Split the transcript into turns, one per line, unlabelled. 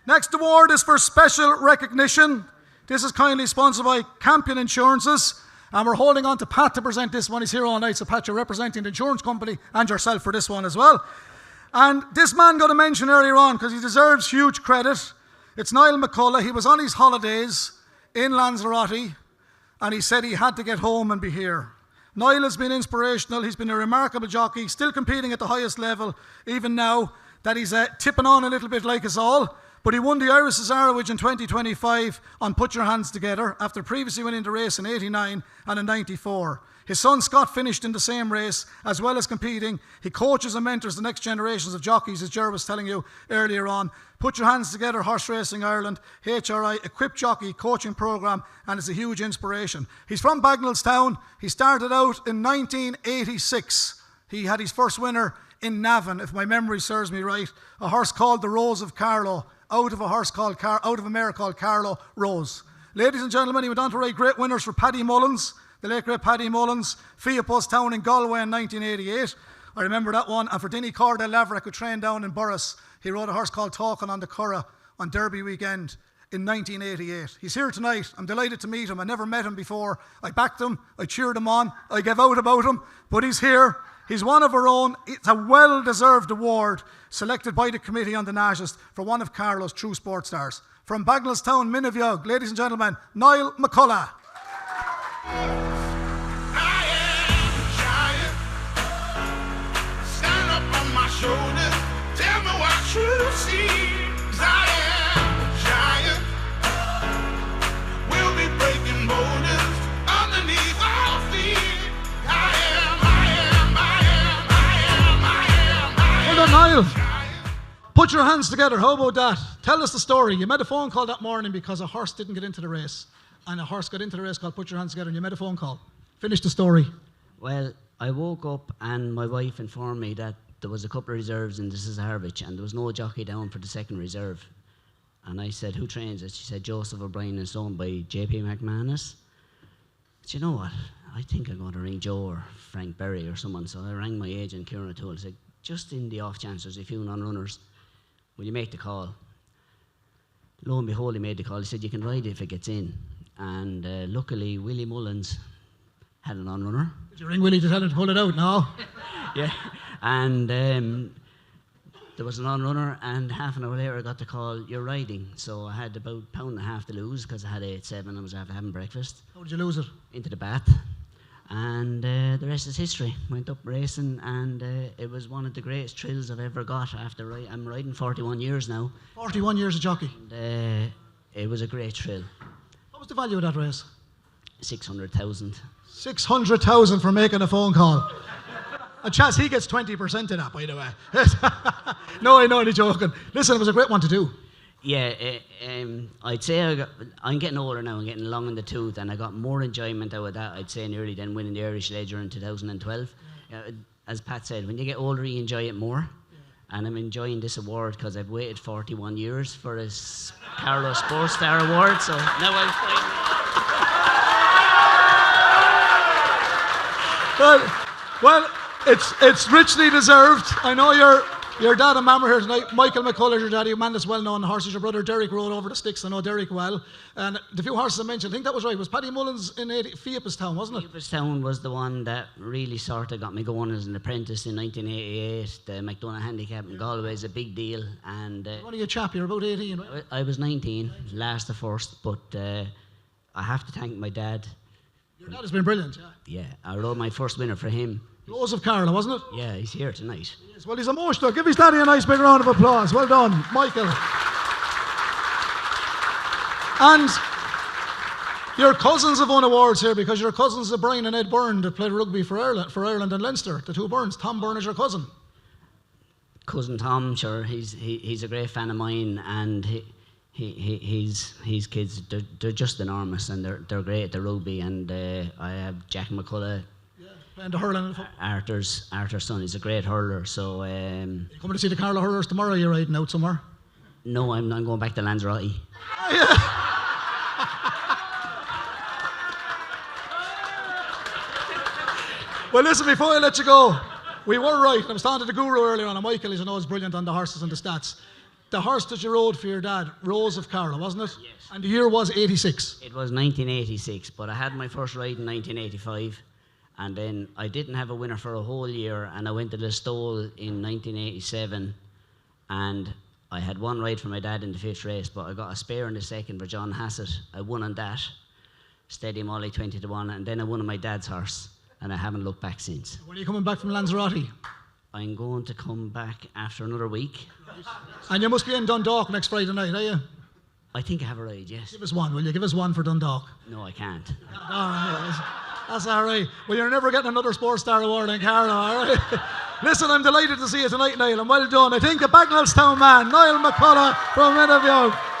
Next award is for special recognition. This is kindly sponsored by Campion Insurances, and we're holding on to Pat to present this one. He's here all night, so Pat, you're representing the insurance company and yourself for this one as well. And this man got a mention earlier on because he deserves huge credit. It's Niall McCullagh. He was on his holidays in Lanzarote, and he said he had to get home and be here. Niall has been inspirational. He's been a remarkable jockey, still competing at the highest level, even now that he's tipping on a little bit like us all. But he won the Irish Cesarewitch in 2025 on Put Your Hands Together after previously winning the race in 89 and in 94. His son Scott finished in the same race as well as competing. He coaches and mentors the next generations of jockeys, as Ger was telling you earlier on. Put Your Hands Together, Horse Racing Ireland, HRI, equipped jockey coaching programme, and it's a huge inspiration. He's from Bagnallstown. He started out in 1986. He had his first winner in Navan, if my memory serves me right, a horse called the Rose of Carlow, out of a mare called Carlow Rose. Ladies and gentlemen, he went on to ride great winners for Paddy Mullins, the late great Paddy Mullins, Fia Post Town in Galway in 1988. I remember that one. And for Dinny Corda Laverick, who trained down in Burris, he rode a horse called Talkin' on the Curragh on Derby weekend in 1988. He's here tonight. I'm delighted to meet him. I never met him before. I backed him. I cheered him on. I gave out about him. But he's here. He's one of our own. It's a well-deserved award selected by the Committee on the Nationalist for one of Carlow's true sports stars. From Bagnallstown, Minneviog, ladies and gentlemen, Niall McCullagh.
I am a giant. Stand up on my shoulders. Tell me what you see. 'Cause I am a giant. We'll be breaking borders underneath our feet.
Well done, Niall. Put your hands together. How about that? Tell us the story. You made a phone call that morning because a horse didn't get into the race. And a horse got into the race called Put Your Hands Together, and you made a phone call. Finish the story.
Well, I woke up and my wife informed me that there was a couple of reserves in the Cesarewitch and there was no jockey down for the second reserve. And I said, who trains it? She said, Joseph O'Brien, and it's owned by J.P. McManus. Do you know what? I think I'm going to ring Joe or Frank Berry or someone. So I rang my agent, Kieran O'Toole. I said, just in the off chance there's a few non-runners, will you make the call? Lo and behold, he made the call. He said, you can ride it if it gets in. And luckily, Willie Mullins had a non-runner.
Did you ring Willie to tell him to pull it out? No?
Yeah. And there was a non-runner, and half an hour later I got the call, you're riding. So I had about £1.5 pound to lose because I had 8-7. I was after having breakfast.
How did you lose it?
Into the bath. And the rest is history. Went up racing, and it was one of the greatest thrills I've ever got after I'm riding 41 years now.
41 years of jockey.
And it was a great thrill.
What was the value of that race?
600,000.
600,000 for making a phone call. And Chas, he gets 20% of that, by the way. No, I know, only joking. Listen, it was a great one to do.
Yeah, I'd say I'm getting older now. I'm getting long in the tooth, and I got more enjoyment out of that, I'd say, nearly than winning the Irish Ledger in 2012. As Pat said, when you get older, you enjoy it more. Yeah. And I'm enjoying this award because I've waited 41 years for this Carlow Sports Star Award, so now I'll finally...
Well, it's richly deserved. I know your dad and mama here tonight. Michael McCullagh, your daddy, a man that's well known horses. Your brother Derek rode over the sticks. I know Derek well. And the few horses I mentioned, I think that was right. Was Paddy Mullins in Fiapastown, wasn't it?
Fiapastown was the one that really sort of got me going as an apprentice in 1988. The McDonagh Handicap in Galway is a big deal. And
what are you, chap? You're about 18, right?
I was 19, last the first, but I have to thank my dad.
Your dad has been brilliant, yeah.
Yeah, I rode my first winner for him.
Rose of Carlow, wasn't it?
Yeah, he's here tonight.
Yes, well, he's emotional. Give his daddy a nice big round of applause. Well done, Michael. And your cousins have won awards here because your cousins are Brian and Ed Byrne that played rugby for Ireland and Leinster. The two Byrnes. Tom Byrne is your cousin.
Cousin Tom, sure. He's a great fan of mine, and his kids. They're just enormous, and they're great at the rugby. And I have Jack McCullagh.
Playing the hurling.
Arthur's son, he's a great hurler, so...
you coming to see the Carlow hurlers tomorrow? You're riding out somewhere?
No, I'm going back to Lanzarote.
Oh, yeah. Well, listen, before I let you go, we were right. I was talking to the guru earlier on, and Michael, as you know, is brilliant on the horses and the stats. the horse that you rode for your dad, Rose of Carlow, wasn't it?
Yes.
And the year was 86.
It was 1986, but I had my first ride in 1985, and then I didn't have a winner for a whole year, and I went to the stole in 1987, and I had one ride for my dad in the 5th race, but I got a spare in the 2nd for John Hassett. I won on that, steady Molly 20-1, and then I won on my dad's horse, and I haven't looked back since.
When are you coming back from Lanzarote?
I'm going to come back after another week.
And you must be in Dundalk next Friday night, are you?
I think I have a ride, yes.
Give us one, will you? Give us one for Dundalk.
No, I can't.
All right, that's all right. Well, you're never getting another Sports Star Award in Carlow, all right? Listen, I'm delighted to see you tonight, Niall, and well done. I think the Bagnallstown man, Niall McCullagh from Interview.